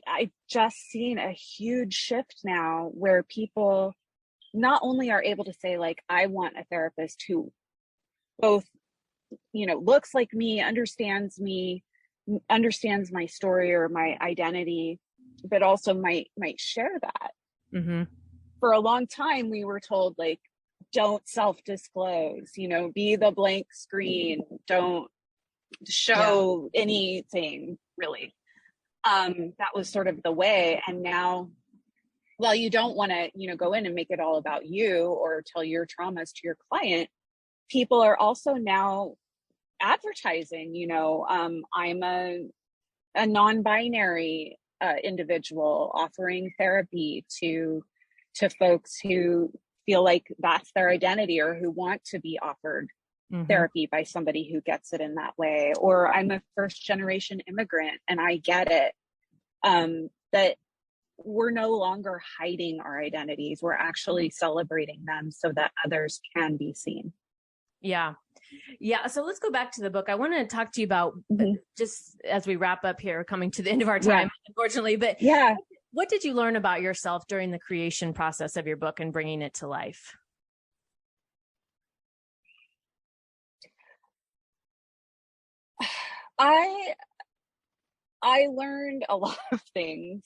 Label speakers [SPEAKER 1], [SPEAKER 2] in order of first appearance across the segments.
[SPEAKER 1] I've just seen a huge shift now where people not only are able to say, like, I want a therapist who both, looks like me, understands my story or my identity, but also might share that.
[SPEAKER 2] Mm-hmm.
[SPEAKER 1] For a long time, we were told, like, don't self-disclose, be the blank screen, don't show anything really. That was sort of the way. And now, well, you don't want to, go in and make it all about you or tell your traumas to your client. People are also now advertising, I'm a non-binary individual offering therapy to folks who feel like that's their identity or who want to be offered therapy by somebody who gets it in that way. Or I'm a first generation immigrant and I get it. That we're no longer hiding our identities. We're actually celebrating them so that others can be seen.
[SPEAKER 2] Yeah. Yeah. So let's go back to the book. I want to talk to you about just as we wrap up here, coming to the end of our time, unfortunately, but what did you learn about yourself during the creation process of your book and bringing it to life?
[SPEAKER 1] I learned a lot of things.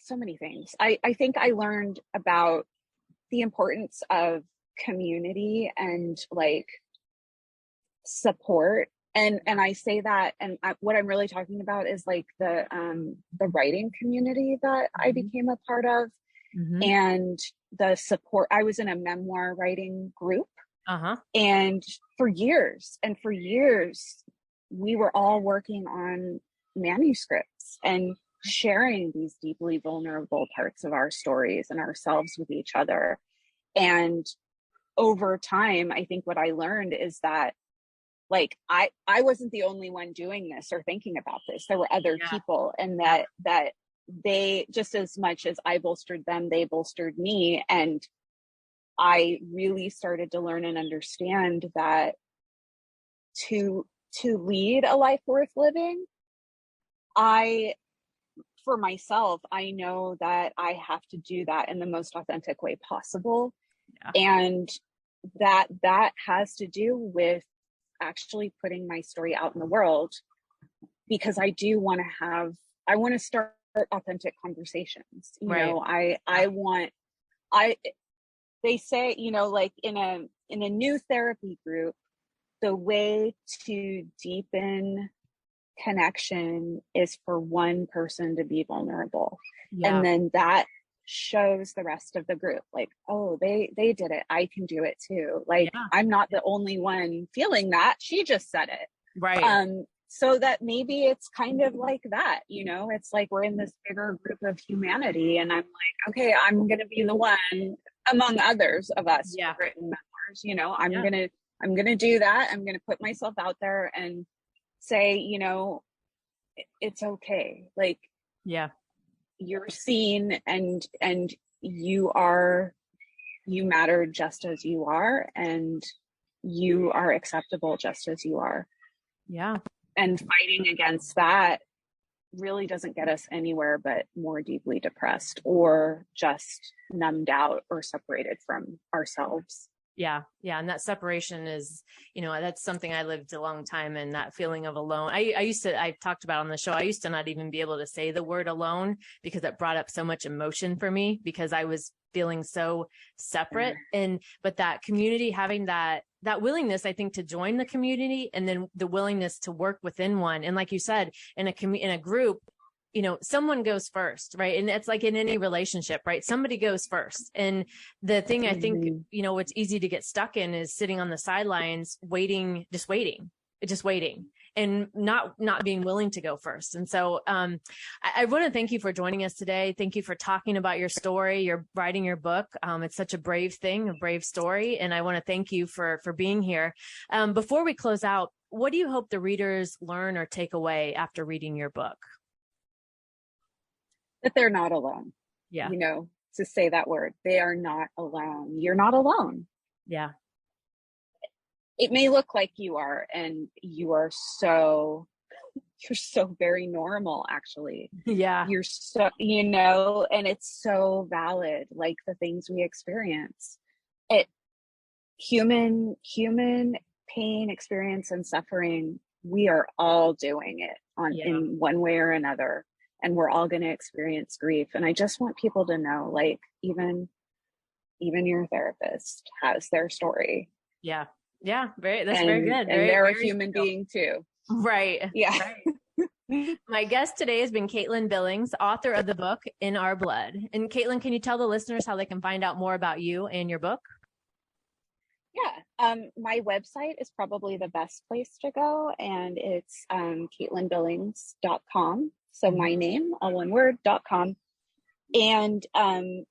[SPEAKER 1] So many things. I think I learned about the importance of community and like support. And I say that, and what I'm really talking about is like the writing community that I became a part of, and the support. I was in a memoir writing group, and for years we were all working on manuscripts and sharing these deeply vulnerable parts of our stories and ourselves with each other. And over time, I think what I learned is that, like, I wasn't the only one doing this or thinking about this. There were other people, and that they, just as much as I bolstered them, they bolstered me. And I really started to learn and understand that to lead a life worth living, for myself, I know that I have to do that in the most authentic way possible. And that has to do with actually putting my story out in the world, because I do want to start authentic conversations. They say, like in a new therapy group, the way to deepen connection is for one person to be vulnerable. And then that shows the rest of the group, like, oh, they did it, I can do it too. Like, I'm not the only one feeling that. She just said it.
[SPEAKER 2] Right.
[SPEAKER 1] So that maybe it's kind of like that, it's like we're in this bigger group of humanity, and I'm like, okay, I'm gonna be the one among others of us who've written memoirs. I'm gonna do that. I'm gonna put myself out there and say, it's okay. Like, you're seen, and you matter just as you are, and you are acceptable just as you are. And fighting against that really doesn't get us anywhere but more deeply depressed or just numbed out or separated from ourselves.
[SPEAKER 2] Yeah. And that separation is, that's something I lived a long time in, that feeling of alone. I talked about on the show, I used to not even be able to say the word alone because it brought up so much emotion for me, because I was feeling so separate. But that community, having that willingness, I think, to join the community, and then the willingness to work within one. And like you said, in a group, someone goes first, right? And it's like in any relationship, right? Somebody goes first. And the thing I think, what's easy to get stuck in is sitting on the sidelines, just waiting and not being willing to go first. And so I want to thank you for joining us today. Thank you for talking about your story, your writing your book. It's such a brave thing, a brave story. And I want to thank you for being here. Before we close out, what do you hope the readers learn or take away after reading your book?
[SPEAKER 1] That they're not alone. To say that word, they are not alone. You're not alone. it may look like you are, and you're so very normal, actually.
[SPEAKER 2] Yeah.
[SPEAKER 1] You're so, and it's so valid, like the things we experience. It human pain, experience, and suffering, we are all doing it in one way or another, and we're all going to experience grief. And I just want people to know, like, even your therapist has their story.
[SPEAKER 2] Yeah. That's very good.
[SPEAKER 1] And they're a human being too.
[SPEAKER 2] Right.
[SPEAKER 1] Yeah.
[SPEAKER 2] Right. My guest today has been Caitlin Billings, author of the book In Our Blood. And Caitlin, can you tell the listeners how they can find out more about you and your book?
[SPEAKER 1] Yeah. My website is probably the best place to go, and it's CaitlinBillings.com. So my name, all one word, .com. And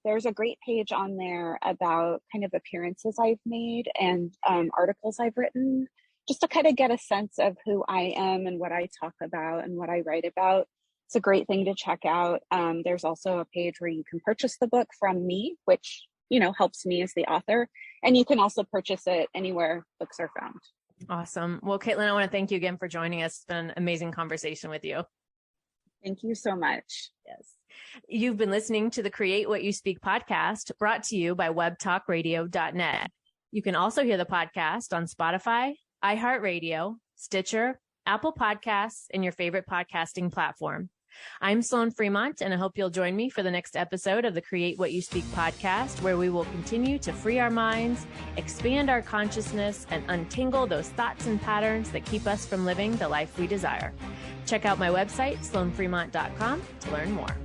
[SPEAKER 1] there's a great page on there about kind of appearances I've made and articles I've written, just to kind of get a sense of who I am and what I talk about and what I write about. It's a great thing to check out. There's also a page where you can purchase the book from me, which, helps me as the author. And you can also purchase it anywhere books are found.
[SPEAKER 2] Awesome. Well, Caitlin, I want to thank you again for joining us. It's been an amazing conversation with you.
[SPEAKER 1] Thank you so much.
[SPEAKER 2] Yes. You've been listening to the Create What You Speak podcast, brought to you by webtalkradio.net. You can also hear the podcast on Spotify, iHeartRadio, Stitcher, Apple Podcasts, and your favorite podcasting platform. I'm Sloan Fremont, and I hope you'll join me for the next episode of the Create What You Speak podcast, where we will continue to free our minds, expand our consciousness, and untangle those thoughts and patterns that keep us from living the life we desire. Check out my website, sloanfremont.com, to learn more.